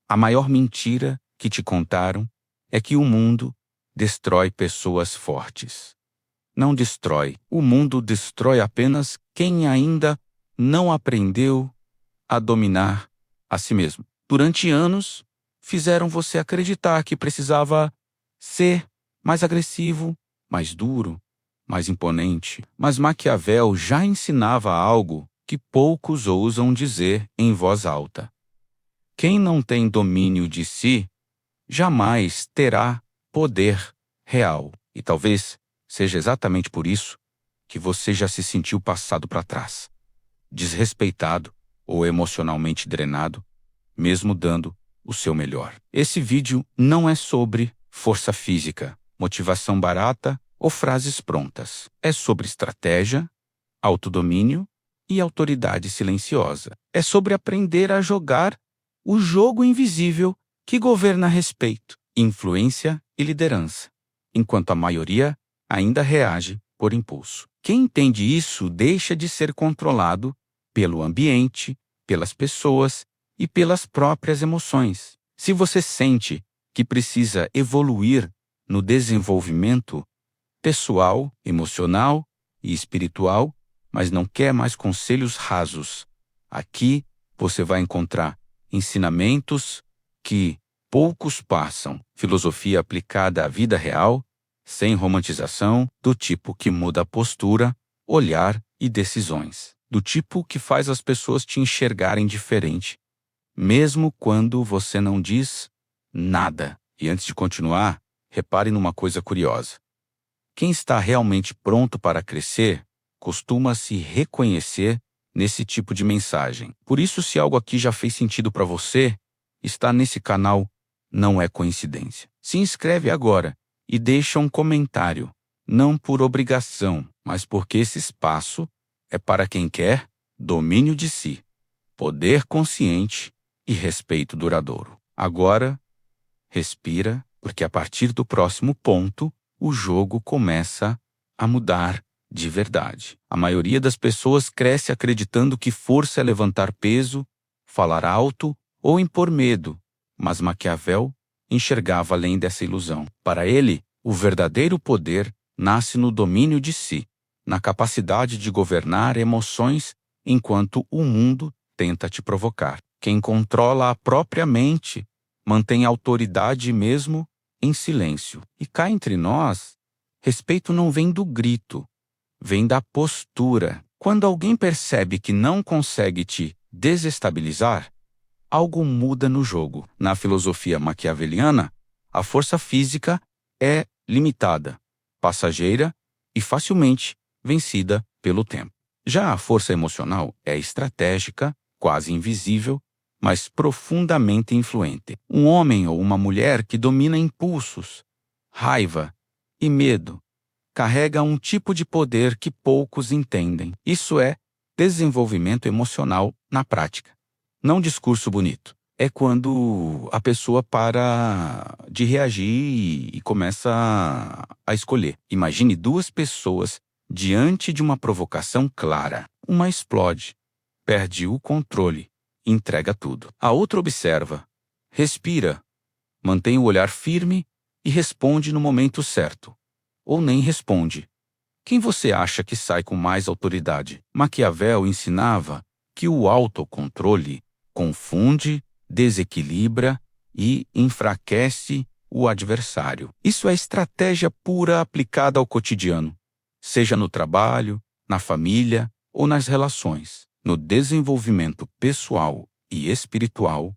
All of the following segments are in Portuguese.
A maior mentira que te contaram é que o mundo destrói pessoas fortes. Não destrói. O mundo destrói apenas quem ainda não aprendeu a dominar a si mesmo. Durante anos, fizeram você acreditar que precisava ser mais agressivo, mais duro, mais imponente. Mas Maquiavel já ensinava algo que poucos ousam dizer em voz alta. Quem não tem domínio de si, jamais terá poder real. E talvez seja exatamente por isso que você já se sentiu passado para trás, desrespeitado ou emocionalmente drenado, mesmo dando o seu melhor. Esse vídeo não é sobre força física, motivação barata ou frases prontas. É sobre estratégia, autodomínio e autoridade silenciosa. É sobre aprender a jogar o jogo invisível que governa respeito, influência e liderança, enquanto a maioria ainda reage por impulso. Quem entende isso deixa de ser controlado pelo ambiente, pelas pessoas e pelas próprias emoções. Se você sente que precisa evoluir no desenvolvimento pessoal, emocional e espiritual, mas não quer mais conselhos rasos, aqui você vai encontrar ensinamentos que poucos passam, filosofia aplicada à vida real, sem romantização, do tipo que muda a postura, olhar e decisões, do tipo que faz as pessoas te enxergarem diferente, mesmo quando você não diz nada. E antes de continuar, repare numa coisa curiosa. Quem está realmente pronto para crescer costuma se reconhecer nesse tipo de mensagem. Por isso, se algo aqui já fez sentido para você, estar nesse canal não é coincidência. Se inscreve agora e deixa um comentário, não por obrigação, mas porque esse espaço é para quem quer domínio de si, poder consciente e respeito duradouro. Agora, respira, porque a partir do próximo ponto, o jogo começa a mudar de verdade. A maioria das pessoas cresce acreditando que força é levantar peso, falar alto ou impor medo, mas Maquiavel enxergava além dessa ilusão. Para ele, o verdadeiro poder nasce no domínio de si, na capacidade de governar emoções enquanto o mundo tenta te provocar. Quem controla a própria mente mantém autoridade mesmo em silêncio. E cá entre nós, respeito não vem do grito, vem da postura. Quando alguém percebe que não consegue te desestabilizar, algo muda no jogo. Na filosofia maquiaveliana, a força física é limitada, passageira e facilmente vencida pelo tempo. Já a força emocional é estratégica, quase invisível, mas profundamente influente. Um homem ou uma mulher que domina impulsos, raiva e medo carrega um tipo de poder que poucos entendem. Isso é desenvolvimento emocional na prática. Não discurso bonito. É quando a pessoa para de reagir e começa a escolher. Imagine duas pessoas diante de uma provocação clara. Uma explode, perde o controle, entrega tudo. A outra observa, respira, mantém o olhar firme e responde no momento certo. Ou nem responde. Quem você acha que sai com mais autoridade? Maquiavel ensinava que o autocontrole confunde, desequilibra e enfraquece o adversário. Isso é estratégia pura aplicada ao cotidiano, seja no trabalho, na família ou nas relações. No desenvolvimento pessoal e espiritual,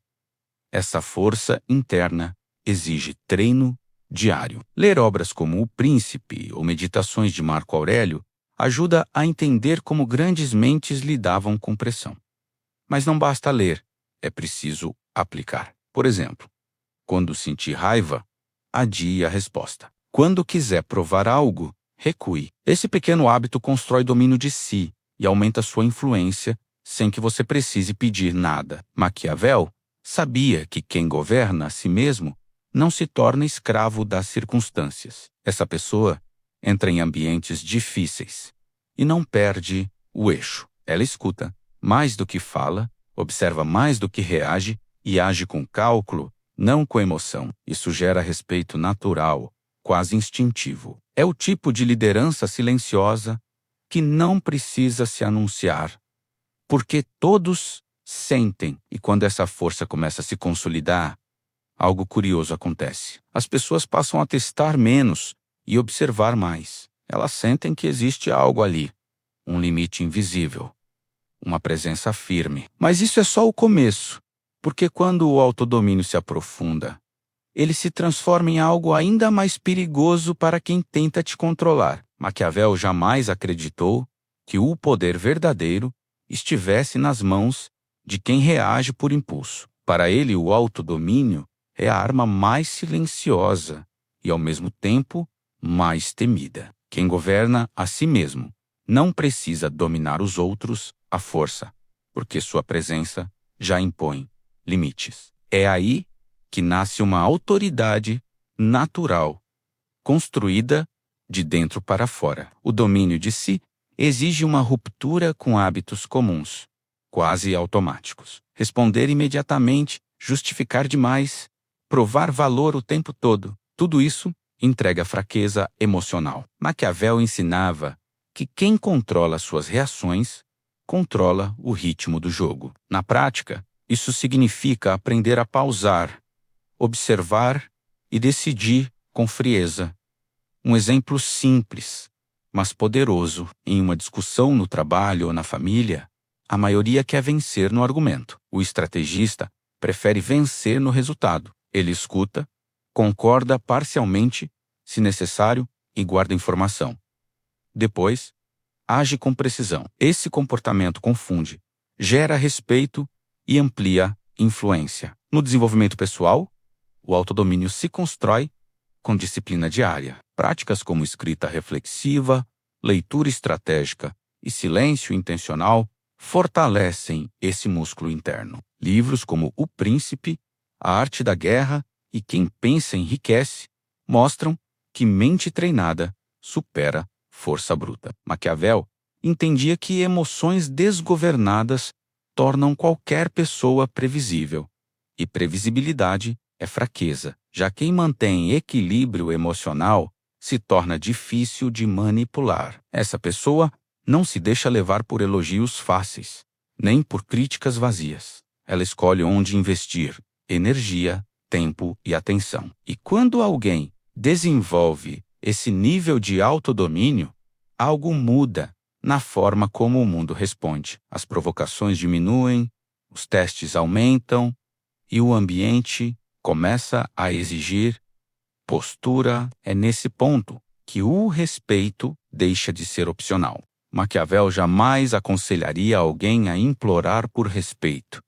essa força interna exige treino diário. Ler obras como O Príncipe ou Meditações de Marco Aurélio ajuda a entender como grandes mentes lidavam com pressão. Mas não basta ler, é preciso aplicar. Por exemplo, quando sentir raiva, adie a resposta. Quando quiser provar algo, recue. Esse pequeno hábito constrói domínio de si e aumenta sua influência sem que você precise pedir nada. Maquiavel sabia que quem governa a si mesmo não se torna escravo das circunstâncias. Essa pessoa entra em ambientes difíceis e não perde o eixo. Ela escuta mais do que fala, observa mais do que reage e age com cálculo, não com emoção. Isso gera respeito natural, quase instintivo. É o tipo de liderança silenciosa que não precisa se anunciar, porque todos sentem, e quando essa força começa a se consolidar, algo curioso acontece. As pessoas passam a testar menos e observar mais. Elas sentem que existe algo ali, um limite invisível, uma presença firme. Mas isso é só o começo, porque quando o autodomínio se aprofunda, ele se transforma em algo ainda mais perigoso para quem tenta te controlar. Maquiavel jamais acreditou que o poder verdadeiro estivesse nas mãos de quem reage por impulso. Para ele, o autodomínio é a arma mais silenciosa e, ao mesmo tempo, mais temida. Quem governa a si mesmo não precisa dominar os outros à força, porque sua presença já impõe limites. É aí que nasce uma autoridade natural, construída de dentro para fora. O domínio de si exige uma ruptura com hábitos comuns, quase automáticos. Responder imediatamente, justificar demais, provar valor o tempo todo. Tudo isso entrega fraqueza emocional. Maquiavel ensinava que quem controla suas reações controla o ritmo do jogo. Na prática, isso significa aprender a pausar, observar e decidir com frieza. Um exemplo simples, mas poderoso. Em uma discussão no trabalho ou na família, a maioria quer vencer no argumento. O estrategista prefere vencer no resultado. Ele escuta, concorda parcialmente, se necessário, e guarda informação. Depois, age com precisão. Esse comportamento confunde, gera respeito e amplia influência. No desenvolvimento pessoal, o autodomínio se constrói com disciplina diária. Práticas como escrita reflexiva, leitura estratégica e silêncio intencional fortalecem esse músculo interno. Livros como O Príncipe, A Arte da Guerra e Quem Pensa Enriquece mostram que mente treinada supera força bruta. Maquiavel entendia que emoções desgovernadas tornam qualquer pessoa previsível, e previsibilidade é fraqueza. Já quem mantém equilíbrio emocional se torna difícil de manipular. Essa pessoa não se deixa levar por elogios fáceis, nem por críticas vazias. Ela escolhe onde investir energia, tempo e atenção. E quando alguém desenvolve esse nível de autodomínio, algo muda na forma como o mundo responde. As provocações diminuem, os testes aumentam e o ambiente começa a exigir postura. É nesse ponto que o respeito deixa de ser opcional. Maquiavel jamais aconselharia alguém a implorar por respeito,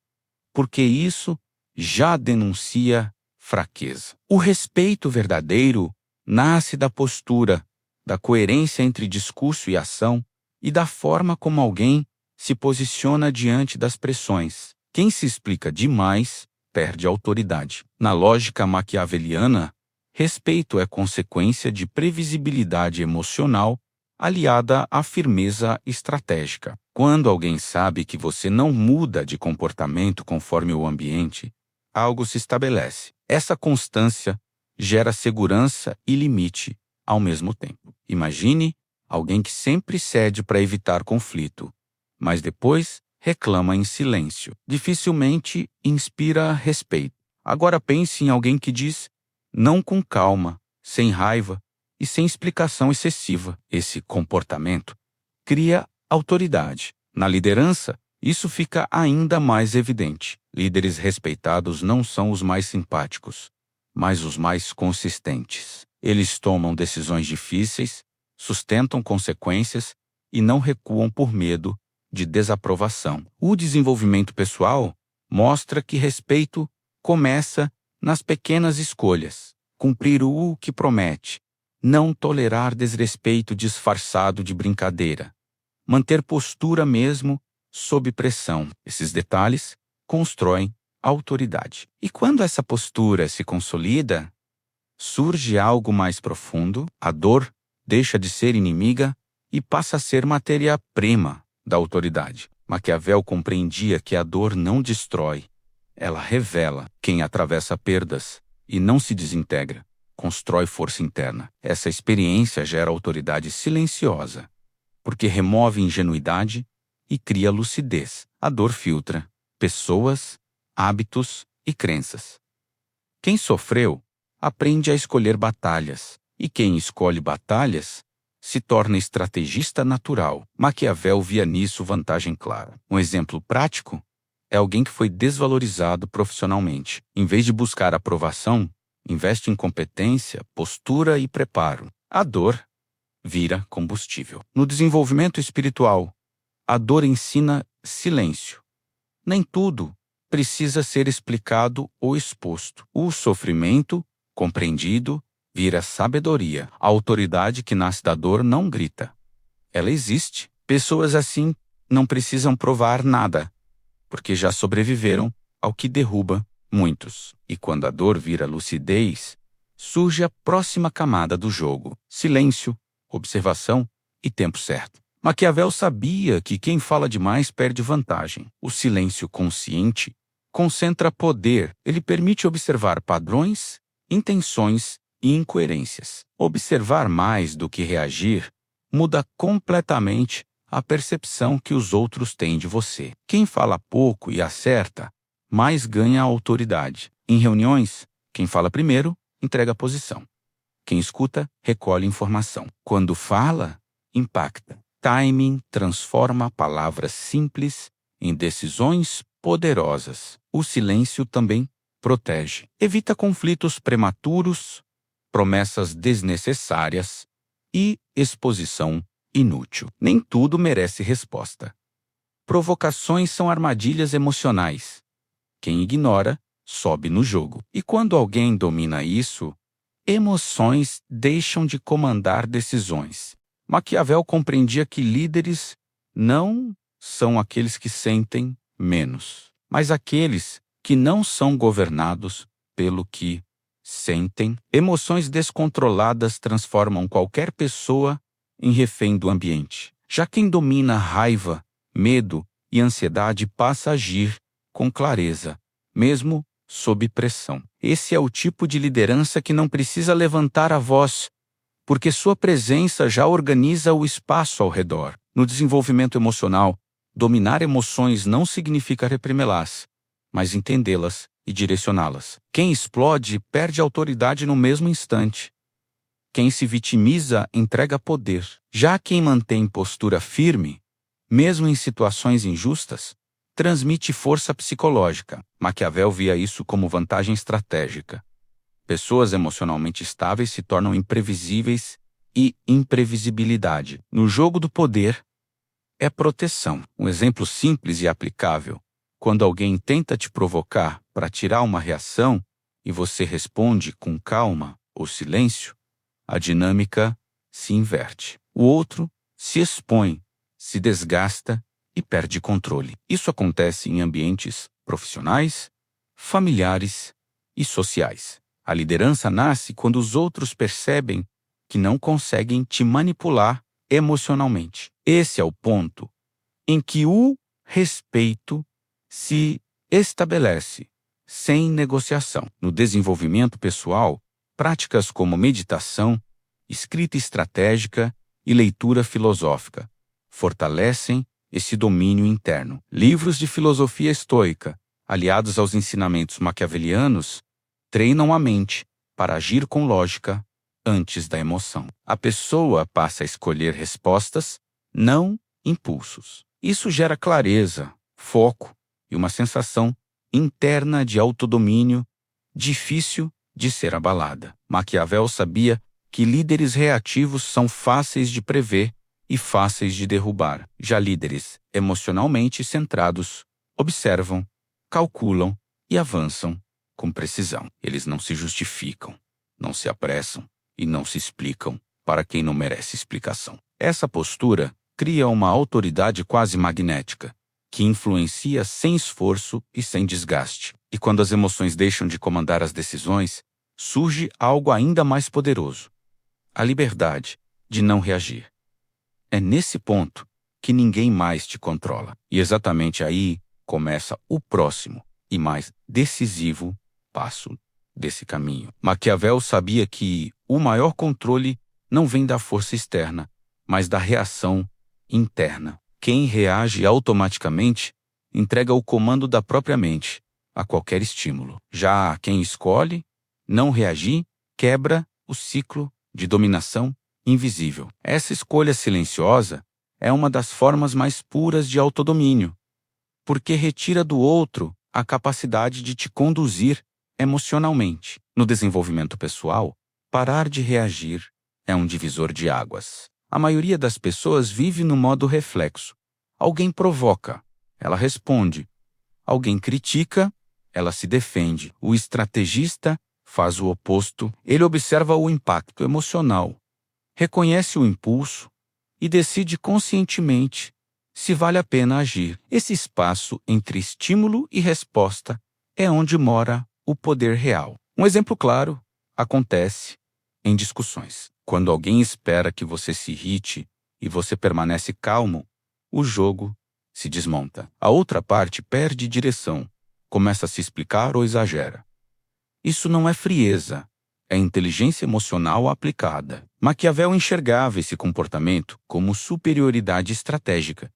porque isso já denuncia fraqueza. O respeito verdadeiro nasce da postura, da coerência entre discurso e ação e da forma como alguém se posiciona diante das pressões. Quem se explica demais perde autoridade. Na lógica maquiaveliana, respeito é consequência de previsibilidade emocional aliada à firmeza estratégica. Quando alguém sabe que você não muda de comportamento conforme o ambiente, algo se estabelece. Essa constância gera segurança e limite ao mesmo tempo. Imagine alguém que sempre cede para evitar conflito, mas depois reclama em silêncio. Dificilmente inspira respeito. Agora pense em alguém que diz não com calma, sem raiva e sem explicação excessiva. Esse comportamento cria autoridade. Na liderança, isso fica ainda mais evidente. Líderes respeitados não são os mais simpáticos, mas os mais consistentes. Eles tomam decisões difíceis, sustentam consequências e não recuam por medo de desaprovação. O desenvolvimento pessoal mostra que respeito começa nas pequenas escolhas. Cumprir o que promete, não tolerar desrespeito disfarçado de brincadeira, manter postura mesmo sob pressão. Esses detalhes constroem autoridade. E quando essa postura se consolida, surge algo mais profundo. A dor deixa de ser inimiga e passa a ser matéria-prima da autoridade. Maquiavel compreendia que a dor não destrói, Ela revela quem atravessa perdas e não se desintegra, constrói força interna. Essa experiência gera autoridade silenciosa, porque remove ingenuidade e cria lucidez. A dor filtra pessoas, hábitos e crenças. Quem sofreu aprende a escolher batalhas, e quem escolhe batalhas se torna estrategista natural. Maquiavel via nisso vantagem clara. Um exemplo prático é alguém que foi desvalorizado profissionalmente. Em vez de buscar aprovação, investe em competência, postura e preparo. A dor vira combustível. No desenvolvimento espiritual, a dor ensina silêncio. Nem tudo precisa ser explicado ou exposto. O sofrimento, compreendido, vira sabedoria. A autoridade que nasce da dor não grita. Ela existe. Pessoas assim não precisam provar nada, porque já sobreviveram ao que derruba muitos. E quando a dor vira lucidez, surge a próxima camada do jogo: silêncio, observação e tempo certo. Maquiavel sabia que quem fala demais perde vantagem. O silêncio consciente concentra poder. Ele permite observar padrões, intenções e incoerências. Observar mais do que reagir muda completamente a percepção que os outros têm de você. Quem fala pouco e acerta, mais ganha autoridade. Em reuniões, quem fala primeiro entrega a posição. Quem escuta, recolhe informação. Quando fala, impacta. Timing transforma palavras simples em decisões poderosas. O silêncio também protege. Evita conflitos prematuros, promessas desnecessárias e exposição inútil. Nem tudo merece resposta. Provocações são armadilhas emocionais. Quem ignora, sobe no jogo. E quando alguém domina isso, emoções deixam de comandar decisões. Maquiavel compreendia que líderes não são aqueles que sentem menos, mas aqueles que não são governados pelo que sentem. Emoções descontroladas transformam qualquer pessoa em refém do ambiente. Já quem domina raiva, medo e ansiedade passa a agir com clareza, mesmo sob pressão. Esse é o tipo de liderança que não precisa levantar a voz, porque sua presença já organiza o espaço ao redor. No desenvolvimento emocional, dominar emoções não significa reprimê-las, mas entendê-las e direcioná-las. Quem explode perde autoridade no mesmo instante. Quem se vitimiza entrega poder. Já quem mantém postura firme, mesmo em situações injustas, transmite força psicológica. Maquiavel via isso como vantagem estratégica. Pessoas emocionalmente estáveis se tornam imprevisíveis e imprevisibilidade. No jogo do poder, é proteção. Um exemplo simples e aplicável: quando alguém tenta te provocar para tirar uma reação e você responde com calma ou silêncio, a dinâmica se inverte. O outro se expõe, se desgasta e perde controle. Isso acontece em ambientes profissionais, familiares e sociais. A liderança nasce quando os outros percebem que não conseguem te manipular emocionalmente. Esse é o ponto em que o respeito se estabelece, sem negociação. No desenvolvimento pessoal, práticas como meditação, escrita estratégica e leitura filosófica fortalecem esse domínio interno. Livros de filosofia estoica, aliados aos ensinamentos maquiavelianos, treinam a mente para agir com lógica antes da emoção. A pessoa passa a escolher respostas, não impulsos. Isso gera clareza, foco e uma sensação interna de autodomínio difícil de ser abalada. Maquiavel sabia que líderes reativos são fáceis de prever e fáceis de derrubar. Já líderes emocionalmente centrados observam, calculam e avançam com precisão. Eles não se justificam, não se apressam e não se explicam para quem não merece explicação. Essa postura cria uma autoridade quase magnética, que influencia sem esforço e sem desgaste. E quando as emoções deixam de comandar as decisões, surge algo ainda mais poderoso: a liberdade de não reagir. É nesse ponto que ninguém mais te controla. E exatamente aí começa o próximo e mais decisivo passo desse caminho. Maquiavel sabia que o maior controle não vem da força externa, mas da reação interna. Quem reage automaticamente entrega o comando da própria mente a qualquer estímulo. Já quem escolhe não reagir quebra o ciclo de dominação invisível. Essa escolha silenciosa é uma das formas mais puras de autodomínio, porque retira do outro a capacidade de te conduzir emocionalmente. No desenvolvimento pessoal, parar de reagir é um divisor de águas. A maioria das pessoas vive no modo reflexo. Alguém provoca, ela responde. Alguém critica, ela se defende. O estrategista faz o oposto. Ele observa o impacto emocional, reconhece o impulso e decide conscientemente se vale a pena agir. Esse espaço entre estímulo e resposta é onde mora o poder real. Um exemplo claro acontece em discussões. Quando alguém espera que você se irrite e você permanece calmo, o jogo se desmonta. A outra parte perde direção, começa a se explicar ou exagera. Isso não é frieza, é inteligência emocional aplicada. Maquiavel enxergava esse comportamento como superioridade estratégica,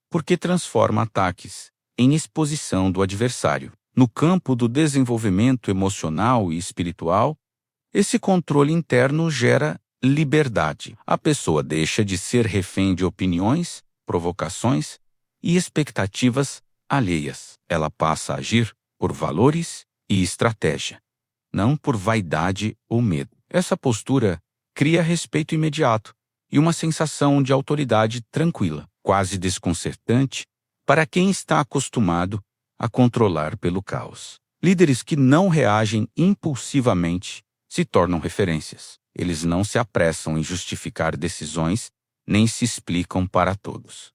porque transforma ataques em exposição do adversário. No campo do desenvolvimento emocional e espiritual, esse controle interno gera liberdade. A pessoa deixa de ser refém de opiniões, provocações e expectativas alheias. Ela passa a agir por valores e estratégia, não por vaidade ou medo. Essa postura cria respeito imediato e uma sensação de autoridade tranquila, quase desconcertante para quem está acostumado a controlar pelo caos. Líderes que não reagem impulsivamente se tornam referências. Eles não se apressam em justificar decisões, nem se explicam para todos.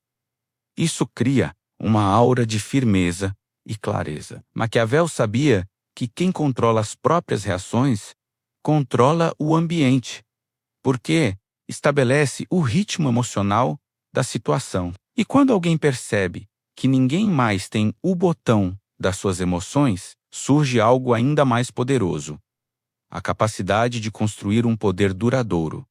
Isso cria uma aura de firmeza e clareza. Maquiavel sabia que quem controla as próprias reações controla o ambiente, porque estabelece o ritmo emocional da situação. E quando alguém percebe que ninguém mais tem o botão das suas emoções, surge algo ainda mais poderoso: a capacidade de construir um poder duradouro,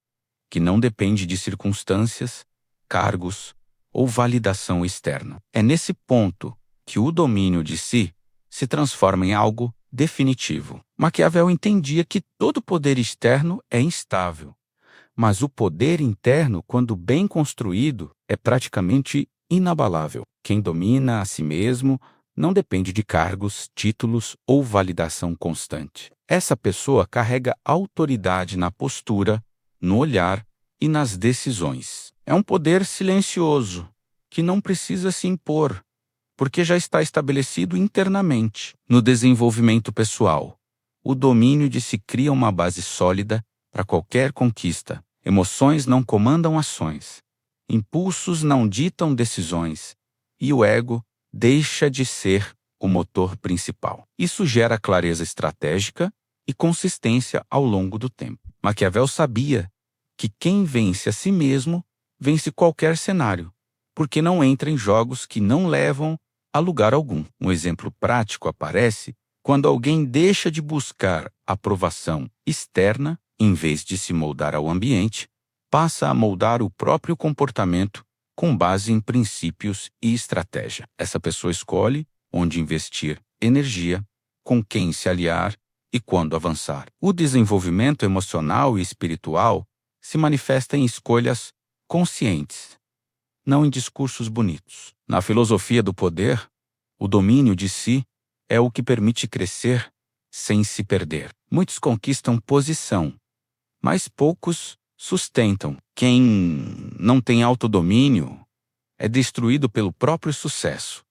que não depende de circunstâncias, cargos ou validação externa. É nesse ponto que o domínio de si se transforma em algo definitivo. Maquiavel entendia que todo poder externo é instável, mas o poder interno, quando bem construído, é praticamente inabalável. Quem domina a si mesmo não depende de cargos, títulos ou validação constante. Essa pessoa carrega autoridade na postura, no olhar e nas decisões. É um poder silencioso, que não precisa se impor, porque já está estabelecido internamente. No desenvolvimento pessoal, o domínio de si cria uma base sólida para qualquer conquista. Emoções não comandam ações, impulsos não ditam decisões, e o ego deixa de ser o motor principal. Isso gera clareza estratégica e consistência ao longo do tempo. Maquiavel sabia que quem vence a si mesmo vence qualquer cenário, porque não entra em jogos que não levam a lugar algum. Um exemplo prático aparece quando alguém deixa de buscar aprovação externa, em vez de se moldar ao ambiente, passa a moldar o próprio comportamento com base em princípios e estratégia. Essa pessoa escolhe onde investir energia, com quem se aliar e quando avançar. O desenvolvimento emocional e espiritual se manifesta em escolhas conscientes, não em discursos bonitos. Na filosofia do poder, o domínio de si é o que permite crescer sem se perder. Muitos conquistam posição, mas poucos sustentam. Quem não tem autodomínio é destruído pelo próprio sucesso,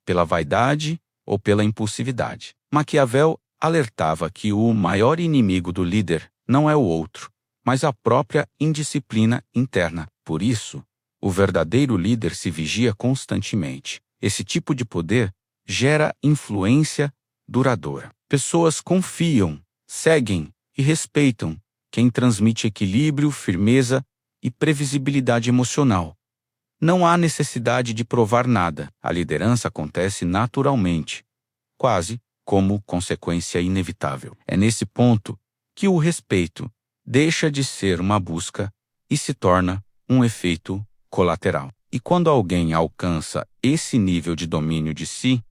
pela vaidade ou pela impulsividade. Maquiavel alertava que o maior inimigo do líder não é o outro, mas a própria indisciplina interna. Por isso, o verdadeiro líder se vigia constantemente. Esse tipo de poder gera influência duradoura. Pessoas confiam, seguem e respeitam quem transmite equilíbrio, firmeza e previsibilidade emocional. Não há necessidade de provar nada. A liderança acontece naturalmente, quase como consequência inevitável. É nesse ponto que o respeito deixa de ser uma busca e se torna um efeito colateral. E quando alguém alcança esse nível de domínio de si,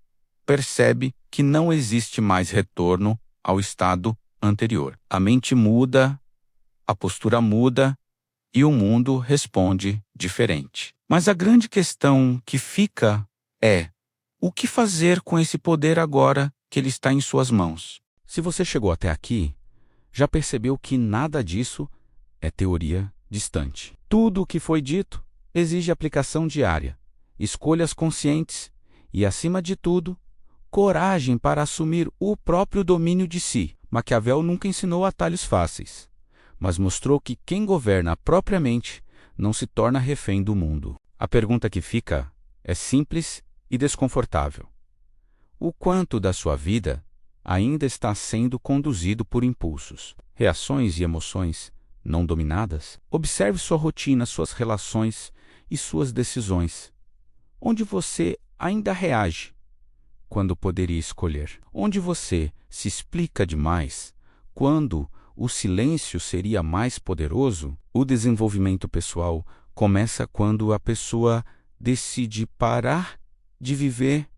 percebe que não existe mais retorno ao estado anterior. A mente muda, a postura muda e o mundo responde diferente. Mas a grande questão que fica é: o que fazer com esse poder agora que ele está em suas mãos? Se você chegou até aqui, já percebeu que nada disso é teoria distante. Tudo o que foi dito exige aplicação diária, escolhas conscientes e, acima de tudo, coragem para assumir o próprio domínio de si. Maquiavel nunca ensinou atalhos fáceis, mas mostrou que quem governa propriamente não se torna refém do mundo. A pergunta que fica é simples e desconfortável. O quanto da sua vida ainda está sendo conduzido por impulsos, reações e emoções não dominadas? Observe sua rotina, suas relações e suas decisões. Onde você ainda reage quando poderia escolher? Onde você se explica demais quando o silêncio seria mais poderoso? O desenvolvimento pessoal começa quando a pessoa decide parar de viver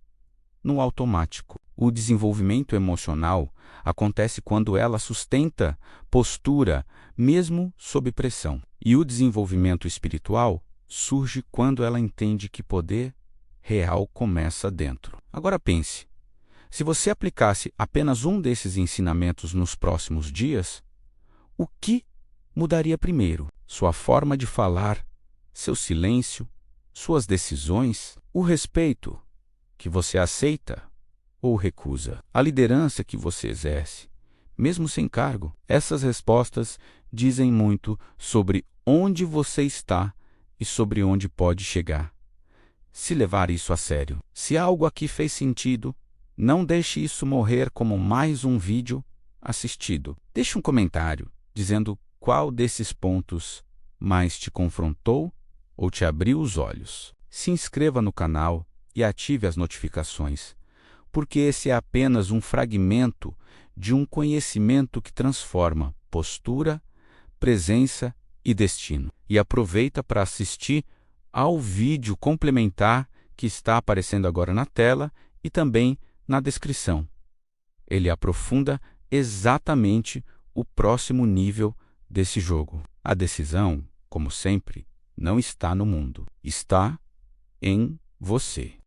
no automático. O desenvolvimento emocional acontece quando ela sustenta postura, mesmo sob pressão. E o desenvolvimento espiritual surge quando ela entende que poder real começa dentro. Agora pense, se você aplicasse apenas um desses ensinamentos nos próximos dias, o que mudaria primeiro? Sua forma de falar, seu silêncio, suas decisões, o respeito que você aceita ou recusa, a liderança que você exerce, mesmo sem cargo? Essas respostas dizem muito sobre onde você está e sobre onde pode chegar. Se levar isso a sério, se algo aqui fez sentido, não deixe isso morrer como mais um vídeo assistido. Deixe um comentário dizendo qual desses pontos mais te confrontou ou te abriu os olhos. Se inscreva no canal e ative as notificações, porque esse é apenas um fragmento de um conhecimento que transforma postura, presença e destino. E aproveita para assistir ao vídeo complementar que está aparecendo agora na tela e também na descrição. Ele aprofunda exatamente o próximo nível desse jogo. A decisão, como sempre, não está no mundo, está em você.